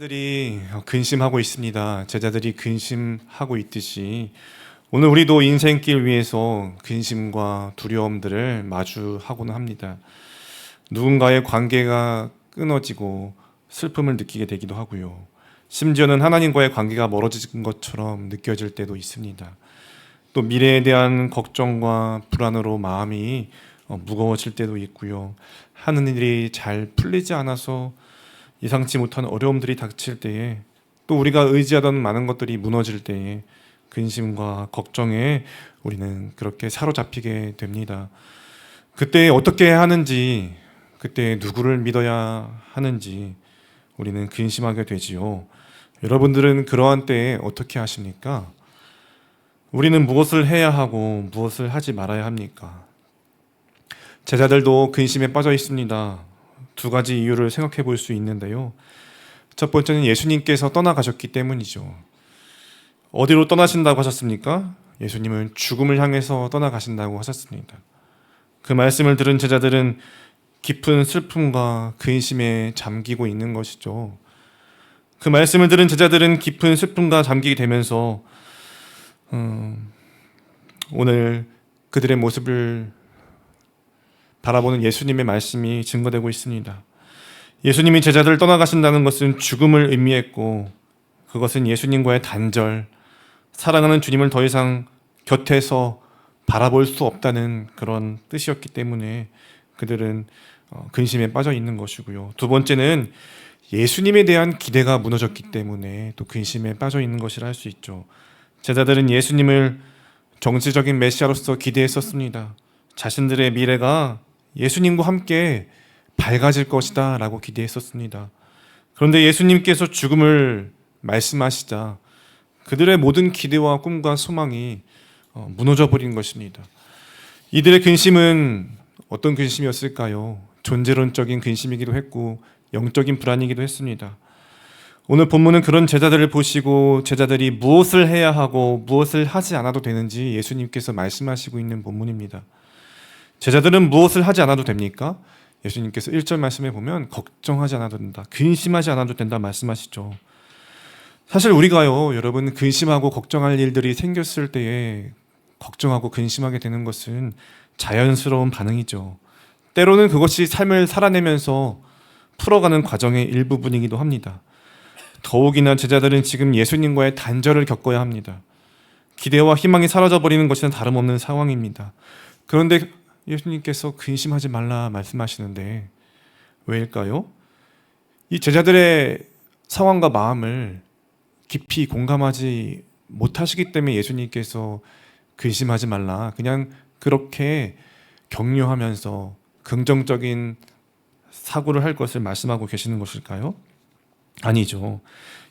제자들이 근심하고 있습니다. 제자들이 근심하고 있듯이 오늘 우리도 인생길 위에서 근심과 두려움들을 마주하고는 합니다. 누군가의 관계가 끊어지고 슬픔을 느끼게 되기도 하고요. 심지어는 하나님과의 관계가 멀어진 것처럼 느껴질 때도 있습니다. 또 미래에 대한 걱정과 불안으로 마음이 무거워질 때도 있고요. 하는 일이 잘 풀리지 않아서 예상치 못한 어려움들이 닥칠 때에, 또 우리가 의지하던 많은 것들이 무너질 때에 근심과 걱정에 우리는 그렇게 사로잡히게 됩니다. 그때 어떻게 해야 하는지, 그때 누구를 믿어야 하는지 우리는 근심하게 되지요. 여러분들은 그러한 때에 어떻게 하십니까? 우리는 무엇을 해야 하고 무엇을 하지 말아야 합니까? 제자들도 근심에 빠져 있습니다. 두 가지 이유를 생각해 볼 수 있는데요. 첫 번째는 예수님께서 떠나가셨기 때문이죠. 어디로 떠나신다고 하셨습니까? 예수님은 죽음을 향해서 떠나가신다고 하셨습니다. 그 말씀을 들은 제자들은 깊은 슬픔과 근심에 잠기고 있는 것이죠. 그 말씀을 들은 제자들은 깊은 슬픔과 잠기게 되면서 오늘 그들의 모습을 바라보는 예수님의 말씀이 증거되고 있습니다. 예수님이 제자들을 떠나가신다는 것은 죽음을 의미했고, 그것은 예수님과의 단절, 사랑하는 주님을 더 이상 곁에서 바라볼 수 없다는 그런 뜻이었기 때문에 그들은 근심에 빠져 있는 것이고요. 두 번째는 예수님에 대한 기대가 무너졌기 때문에 또 근심에 빠져 있는 것이라 할 수 있죠. 제자들은 예수님을 정치적인 메시아로서 기대했었습니다. 자신들의 미래가 예수님과 함께 밝아질 것이다 라고 기대했었습니다. 그런데 예수님께서 죽음을 말씀하시자 그들의 모든 기대와 꿈과 소망이 무너져 버린 것입니다. 이들의 근심은 어떤 근심이었을까요? 존재론적인 근심이기도 했고 영적인 불안이기도 했습니다. 오늘 본문은 그런 제자들을 보시고 제자들이 무엇을 해야 하고 무엇을 하지 않아도 되는지 예수님께서 말씀하시고 있는 본문입니다. 제자들은 무엇을 하지 않아도 됩니까? 예수님께서 1절 말씀에 보면 걱정하지 않아도 된다, 근심하지 않아도 된다 말씀하시죠. 사실 우리가요, 여러분, 근심하고 걱정할 일들이 생겼을 때에 걱정하고 근심하게 되는 것은 자연스러운 반응이죠. 때로는 그것이 삶을 살아내면서 풀어가는 과정의 일부분이기도 합니다. 더욱이나 제자들은 지금 예수님과의 단절을 겪어야 합니다. 기대와 희망이 사라져버리는 것이나 다름없는 상황입니다. 그런데 예수님께서 근심하지 말라 말씀하시는데 왜일까요? 이 제자들의 상황과 마음을 깊이 공감하지 못하시기 때문에 예수님께서 근심하지 말라, 그냥 그렇게 격려하면서 긍정적인 사고를 할 것을 말씀하고 계시는 것일까요? 아니죠.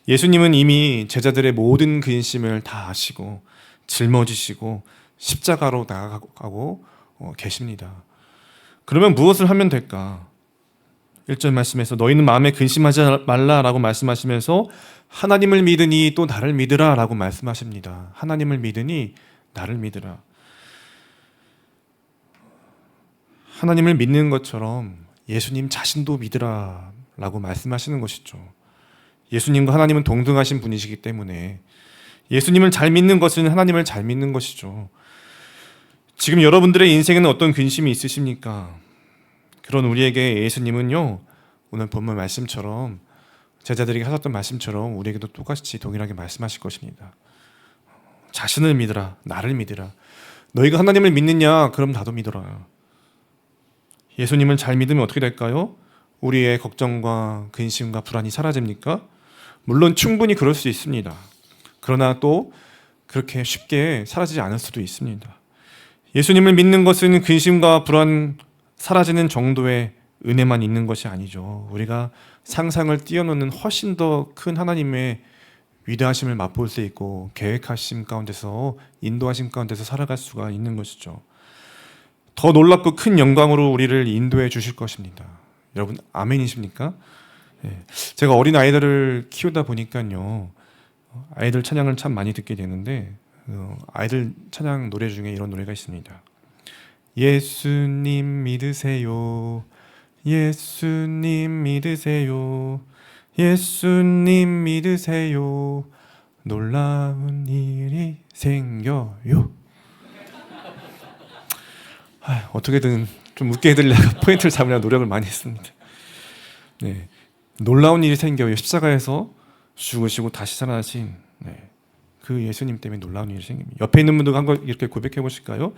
예수님은 이미 제자들의 모든 근심을 다 아시고 짊어지시고 십자가로 나아가고 계십니다. 그러면 무엇을 하면 될까? 1절 말씀에서 너희는 마음에 근심하지 말라라고 말씀하시면서 하나님을 믿으니 또 나를 믿으라 라고 말씀하십니다. 하나님을 믿으니 나를 믿으라. 하나님을 믿는 것처럼 예수님 자신도 믿으라 라고 말씀하시는 것이죠. 예수님과 하나님은 동등하신 분이시기 때문에 예수님을 잘 믿는 것은 하나님을 잘 믿는 것이죠. 지금 여러분들의 인생에는 어떤 근심이 있으십니까? 그런 우리에게 예수님은요, 오늘 본문 말씀처럼 제자들에게 하셨던 말씀처럼 우리에게도 똑같이 동일하게 말씀하실 것입니다. 자신을 믿으라, 나를 믿으라. 너희가 하나님을 믿느냐? 그럼 나도 믿어라. 예수님을 잘 믿으면 어떻게 될까요? 우리의 걱정과 근심과 불안이 사라집니까? 물론 충분히 그럴 수 있습니다. 그러나 또 그렇게 쉽게 사라지지 않을 수도 있습니다. 예수님을 믿는 것은 근심과 불안 사라지는 정도의 은혜만 있는 것이 아니죠. 우리가 상상을 뛰어넘는 훨씬 더 큰 하나님의 위대하심을 맛볼 수 있고 계획하심 가운데서, 인도하심 가운데서 살아갈 수가 있는 것이죠. 더 놀랍고 큰 영광으로 우리를 인도해 주실 것입니다. 여러분, 아멘이십니까? 제가 어린 아이들을 키우다 보니까요, 아이들 찬양을 참 많이 듣게 되는데 아이들 찬양 노래 중에 이런 노래가 있습니다. 예수님 믿으세요, 예수님 믿으세요, 예수님 믿으세요. 놀라운 일이 생겨요. 어떻게든 좀 웃게 해드리려고 포인트를 잡으려고 노력을 많이 했습니다. 네, 놀라운 일이 생겨요. 십자가에서 죽으시고 다시 살아나신 그 예수님 때문에 놀라운 일이 생깁니다. 옆에 있는 분들과 한번 이렇게 고백해 보실까요?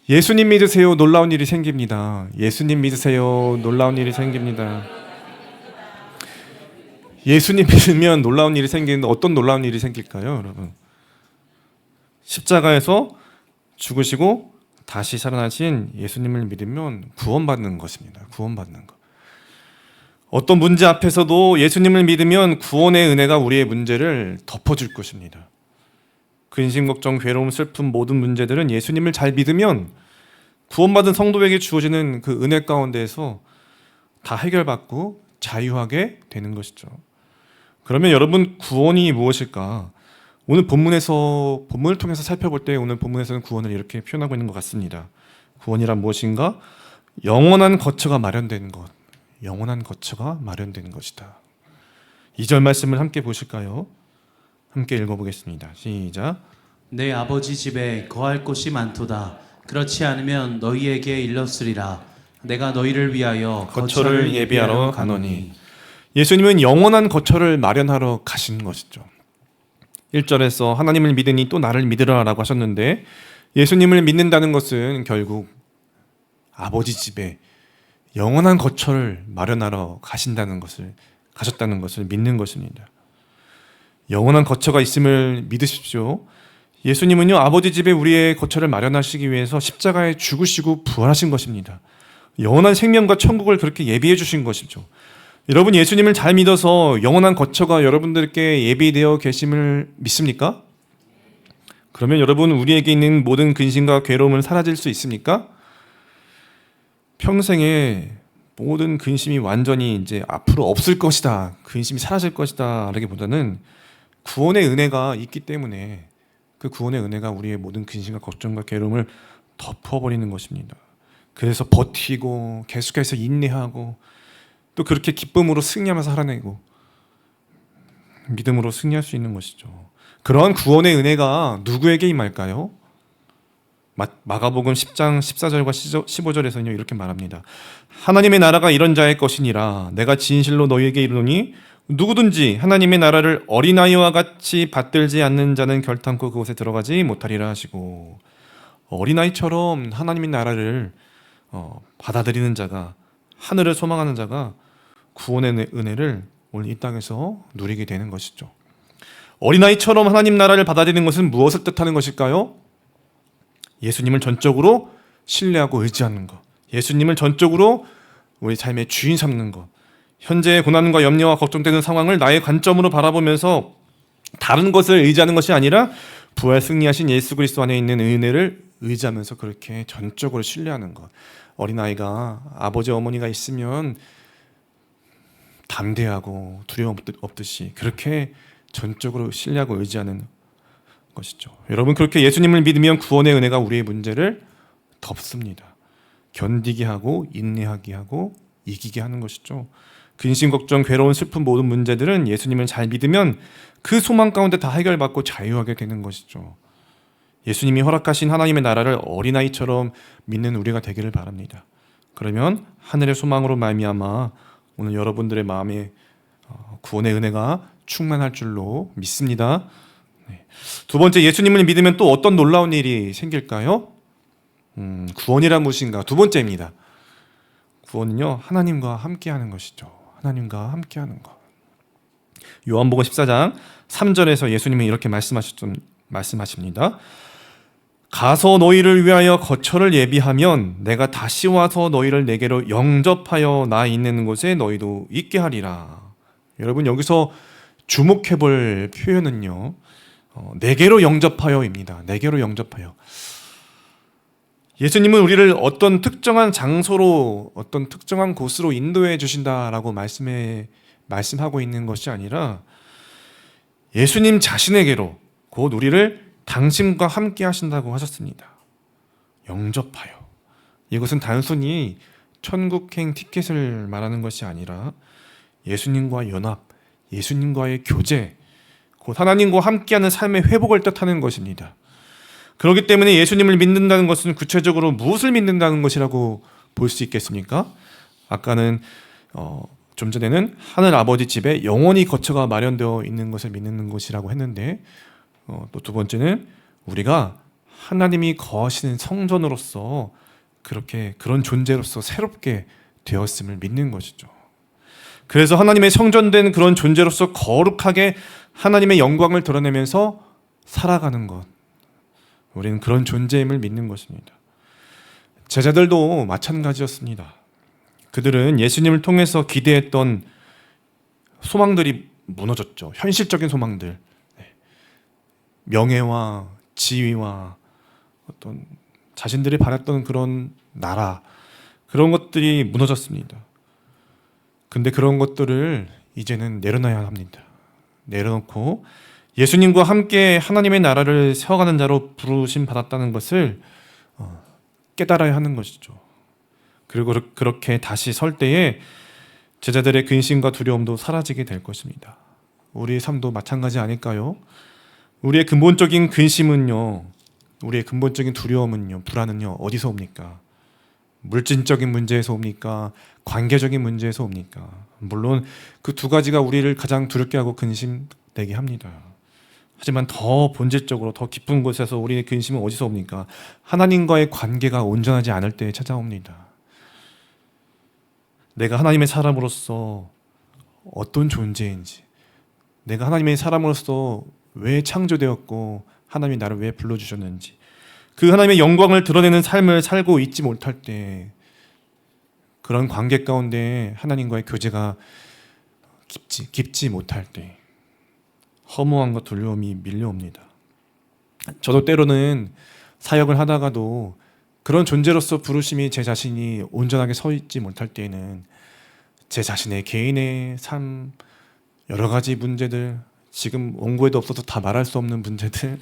예수님 믿으세요. 놀라운 일이 생깁니다. 예수님 믿으세요. 놀라운 일이 생깁니다. 예수님 믿으면 놀라운 일이 생기는데 어떤 놀라운 일이 생길까요, 여러분? 십자가에서 죽으시고 다시 살아나신 예수님을 믿으면 구원받는 것입니다. 구원받는 것. 어떤 문제 앞에서도 예수님을 믿으면 구원의 은혜가 우리의 문제를 덮어줄 것입니다. 근심, 걱정, 괴로움, 슬픔 모든 문제들은 예수님을 잘 믿으면 구원받은 성도에게 주어지는 그 은혜 가운데에서 다 해결받고 자유하게 되는 것이죠. 그러면 여러분, 구원이 무엇일까? 오늘 본문을 통해서 살펴볼 때 오늘 본문에서는 구원을 이렇게 표현하고 있는 것 같습니다. 구원이란 무엇인가? 영원한 거처가 마련된 것. 영원한 거처가 마련된 것이다. 2절 말씀을 함께 보실까요? 함께 읽어보겠습니다. 시작. 내 아버지 집에 거할 곳이 많도다. 그렇지 않으면 너희에게 일렀으리라. 내가 너희를 위하여 거처를 예비하러 가노니. 예수님은 영원한 거처를 마련하러 가신 것이죠. 1절에서 하나님을 믿으니 또 나를 믿으라 라고 하셨는데, 예수님을 믿는다는 것은 결국 아버지 집에 영원한 거처를 마련하러 가셨다는 것을 믿는 것입니다. 영원한 거처가 있음을 믿으십시오. 예수님은요, 아버지 집에 우리의 거처를 마련하시기 위해서 십자가에 죽으시고 부활하신 것입니다. 영원한 생명과 천국을 그렇게 예비해 주신 것이죠. 여러분, 예수님을 잘 믿어서 영원한 거처가 여러분들께 예비되어 계심을 믿습니까? 그러면 여러분, 우리에게 있는 모든 근심과 괴로움은 사라질 수 있습니까? 평생에 모든 근심이 완전히 이제 앞으로 없을 것이다, 근심이 사라질 것이다 라기보다는 구원의 은혜가 있기 때문에 그 구원의 은혜가 우리의 모든 근심과 걱정과 괴로움을 덮어버리는 것입니다. 그래서 버티고 계속해서 인내하고 또 그렇게 기쁨으로 승리하면서 살아내고 믿음으로 승리할 수 있는 것이죠. 그러한 구원의 은혜가 누구에게 임할까요? 마가복음 10장 14절과 15절에서는 이렇게 말합니다. 하나님의 나라가 이런 자의 것이니라. 내가 진실로 너희에게 이르노니 누구든지 하나님의 나라를 어린아이와 같이 받들지 않는 자는 결탄코 그곳에 들어가지 못하리라 하시고, 어린아이처럼 하나님의 나라를 받아들이는 자가, 하늘을 소망하는 자가 구원의 은혜를 오늘 이 땅에서 누리게 되는 것이죠. 어린아이처럼 하나님 나라를 받아들이는 것은 무엇을 뜻하는 것일까요? 예수님을 전적으로 신뢰하고 의지하는 것, 예수님을 전적으로 우리 삶의 주인 삼는 것, 현재의 고난과 염려와 걱정되는 상황을 나의 관점으로 바라보면서 다른 것을 의지하는 것이 아니라 부활 승리하신 예수 그리스도 안에 있는 은혜를 의지하면서 그렇게 전적으로 신뢰하는 것. 어린아이가 아버지 어머니가 있으면 담대하고 두려움 없듯이 그렇게 전적으로 신뢰하고 의지하는 것이죠. 여러분, 그렇게 예수님을 믿으면 구원의 은혜가 우리의 문제를 덮습니다. 견디게 하고 인내하게 하고 이기게 하는 것이죠. 근심, 걱정, 괴로운, 슬픈 모든 문제들은 예수님을 잘 믿으면 그 소망 가운데 다 해결받고 자유하게 되는 것이죠. 예수님이 허락하신 하나님의 나라를 어린아이처럼 믿는 우리가 되기를 바랍니다. 그러면 하늘의 소망으로 말미암아 오늘 여러분들의 마음에 구원의 은혜가 충만할 줄로 믿습니다. 두 번째, 예수님을 믿으면 또 어떤 놀라운 일이 생길까요? 구원이란 무엇인가? 두 번째입니다. 구원은요, 하나님과 함께하는 것이죠. 하나님과 함께하는 것. 요한복음 14장 3절에서 예수님이 이렇게 말씀하십니다. 가서 너희를 위하여 거처를 예비하면 내가 다시 와서 너희를 내게로 영접하여 나 있는 곳에 너희도 있게 하리라. 여러분, 여기서 주목해 볼 표현은요, 내게로 영접하여입니다. 내게로 영접하여. 예수님은 우리를 어떤 특정한 장소로, 어떤 특정한 곳으로 인도해 주신다라고 말씀하고 있는 것이 아니라 예수님 자신에게로, 곧 우리를 당신과 함께 하신다고 하셨습니다. 영접하여. 이것은 단순히 천국행 티켓을 말하는 것이 아니라 예수님과 연합, 예수님과의 교제, 곧 하나님과 함께하는 삶의 회복을 뜻하는 것입니다. 그렇기 때문에 예수님을 믿는다는 것은 구체적으로 무엇을 믿는다는 것이라고 볼 수 있겠습니까? 아까는 좀 전에는 하늘 아버지 집에 영원히 거처가 마련되어 있는 것을 믿는 것이라고 했는데, 또 두 번째는 우리가 하나님이 거하시는 성전으로서 그런 존재로서 새롭게 되었음을 믿는 것이죠. 그래서 하나님의 성전된 그런 존재로서 거룩하게 하나님의 영광을 드러내면서 살아가는 것, 우리는 그런 존재임을 믿는 것입니다. 제자들도 마찬가지였습니다. 그들은 예수님을 통해서 기대했던 소망들이 무너졌죠. 현실적인 소망들, 명예와 지위와 어떤 자신들이 바랐던 그런 나라, 그런 것들이 무너졌습니다. 근데 그런 것들을 이제는 내려놔야 합니다. 내려놓고 예수님과 함께 하나님의 나라를 세워가는 자로 부르심 받았다는 것을 깨달아야 하는 것이죠. 그리고 그렇게 다시 설 때에 제자들의 근심과 두려움도 사라지게 될 것입니다. 우리의 삶도 마찬가지 아닐까요? 우리의 근본적인 근심은요, 우리의 근본적인 두려움은요, 불안은요, 어디서 옵니까? 물질적인 문제에서 옵니까? 관계적인 문제에서 옵니까? 물론 그 두 가지가 우리를 가장 두렵게 하고 근심되게 합니다. 하지만 더 본질적으로 더 깊은 곳에서 우리의 근심은 어디서 옵니까? 하나님과의 관계가 온전하지 않을 때에 찾아옵니다. 내가 하나님의 사람으로서 어떤 존재인지, 내가 하나님의 사람으로서 왜 창조되었고 하나님이 나를 왜 불러주셨는지, 그 하나님의 영광을 드러내는 삶을 살고 있지 못할 때, 그런 관계 가운데 하나님과의 교제가 깊지 못할 때 허무함과 두려움이 밀려옵니다. 저도 때로는 사역을 하다가도 그런 존재로서 부르심이 제 자신이 온전하게 서 있지 못할 때에는 제 자신의 개인의 삶, 여러 가지 문제들, 지금 원고에도 없어서 다 말할 수 없는 문제들,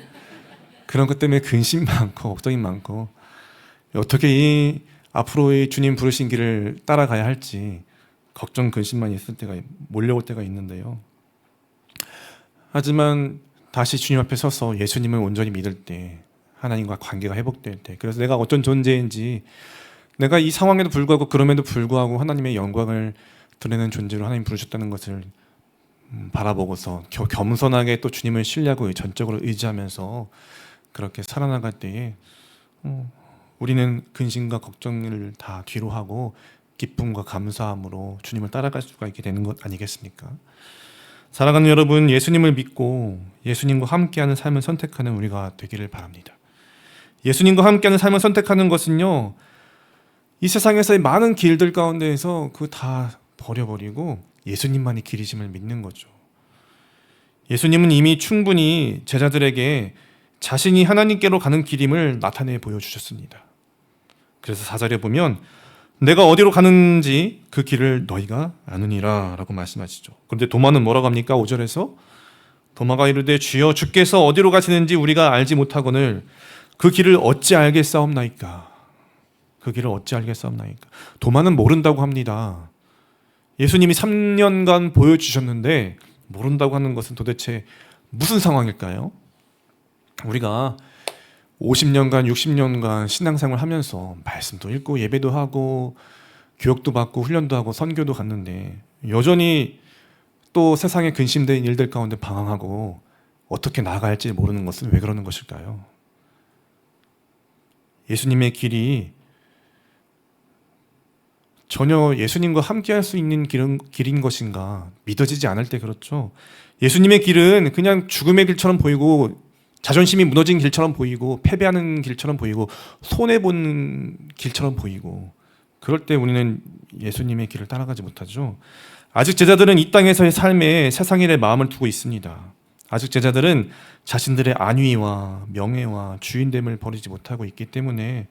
그런 것 때문에 근심 많고 걱정이 많고 어떻게 이 앞으로의 주님 부르신 길을 따라가야 할지 걱정 근심만 있을 때가 몰려올 때가 있는데요. 하지만 다시 주님 앞에 서서 예수님을 온전히 믿을 때, 하나님과 관계가 회복될 때, 그래서 내가 어떤 존재인지, 내가 이 상황에도 불구하고 그럼에도 불구하고 하나님의 영광을 드러내는 존재로 하나님 부르셨다는 것을 바라보고서 겸손하게 또 주님을 신뢰하고 전적으로 의지하면서 그렇게 살아나갈 때에 우리는 근심과 걱정을 다 뒤로 하고 기쁨과 감사함으로 주님을 따라갈 수가 있게 되는 것 아니겠습니까? 사랑하는 여러분, 예수님을 믿고 예수님과 함께하는 삶을 선택하는 우리가 되기를 바랍니다. 예수님과 함께하는 삶을 선택하는 것은요, 이 세상에서의 많은 길들 가운데에서 그거 다 버려버리고 예수님만이 길이심을 믿는 거죠. 예수님은 이미 충분히 제자들에게 자신이 하나님께로 가는 길임을 나타내 보여주셨습니다. 그래서 4절에 보면 내가 어디로 가는지 그 길을 너희가 아느니라 라고 말씀하시죠. 그런데 도마는 뭐라고 합니까? 5절에서 도마가 이르되 주여 주께서 어디로 가시는지 우리가 알지 못하거늘 그 길을 어찌 알겠사옵나이까. 그 길을 어찌 알겠사옵나이까. 도마는 모른다고 합니다. 예수님이 3년간 보여주셨는데 모른다고 하는 것은 도대체 무슨 상황일까요? 우리가 50년간 60년간 신앙생활을 하면서 말씀도 읽고 예배도 하고 교육도 받고 훈련도 하고 선교도 갔는데 여전히 또 세상에 근심된 일들 가운데 방황하고 어떻게 나아가야 할지 모르는 것은 왜 그러는 것일까요? 예수님의 길이 전혀 예수님과 함께할 수 있는 길인 것인가 믿어지지 않을 때 그렇죠. 예수님의 길은 그냥 죽음의 길처럼 보이고 자존심이 무너진 길처럼 보이고 패배하는 길처럼 보이고 손해보는 길처럼 보이고 그럴 때 우리는 예수님의 길을 따라가지 못하죠. 아직 제자들은 이 땅에서의 삶에 세상 일에 마음을 두고 있습니다. 아직 제자들은 자신들의 안위와 명예와 주인됨을 버리지 못하고 있기 때문에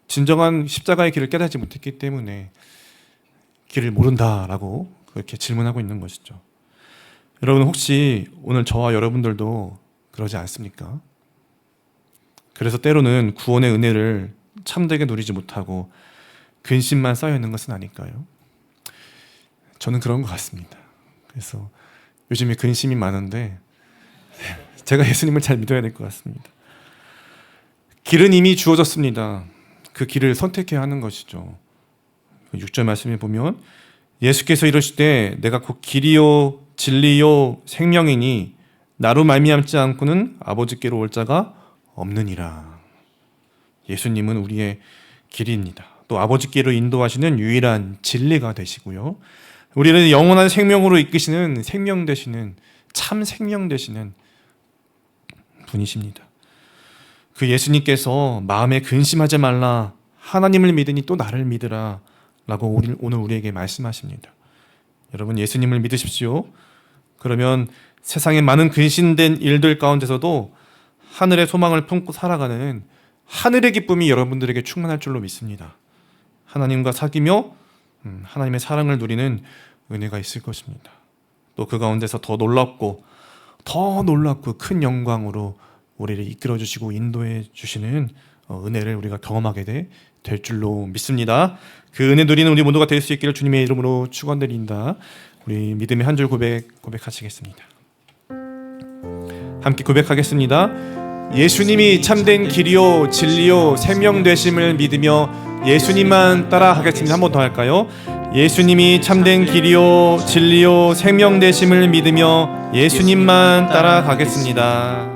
진정한 십자가의 길을 깨닫지 못했기 때문에 길을 모른다라고 그렇게 질문하고 있는 것이죠. 여러분 혹시 오늘 저와 여러분들도 그러지 않습니까? 그래서 때로는 구원의 은혜를 참되게 누리지 못하고 근심만 쌓여 있는 것은 아닐까요? 저는 그런 것 같습니다. 그래서 요즘에 근심이 많은데 제가 예수님을 잘 믿어야 될 것 같습니다. 길은 이미 주어졌습니다. 그 길을 선택해야 하는 것이죠. 6절 말씀에 보면 예수께서 이르시되 내가 곧 길이요 진리요 생명이니 나로 말미암지 않고는 아버지께로 올 자가 없느니라. 예수님은 우리의 길입니다. 또 아버지께로 인도하시는 유일한 진리가 되시고요. 우리를 영원한 생명으로 이끄시는 생명 되시는 참 생명 되시는 분이십니다. 그 예수님께서 마음에 근심하지 말라 하나님을 믿으니 또 나를 믿으라 라고 오늘 우리에게 말씀하십니다. 여러분 예수님을 믿으십시오. 그러면 세상의 많은 근심된 일들 가운데서도 하늘의 소망을 품고 살아가는 하늘의 기쁨이 여러분들에게 충만할 줄로 믿습니다. 하나님과 사귀며 하나님의 사랑을 누리는 은혜가 있을 것입니다. 또 그 가운데서 더 놀랍고 큰 영광으로 우리를 이끌어 주시고 인도해 주시는 은혜를 우리가 경험하게 될 줄로 믿습니다. 그 은혜 누리는 우리 모두가 될 수 있기를 주님의 이름으로 축원드립니다. 우리 믿음의 한 줄 고백하시겠습니다. 함께 고백하겠습니다. 예수님이 참된 길이요 진리요 생명 되심을 믿으며 예수님만 따라가겠습니다. 한 번 더 할까요? 예수님이 참된 길이요 진리요 생명 되심을 믿으며 예수님만 따라가겠습니다.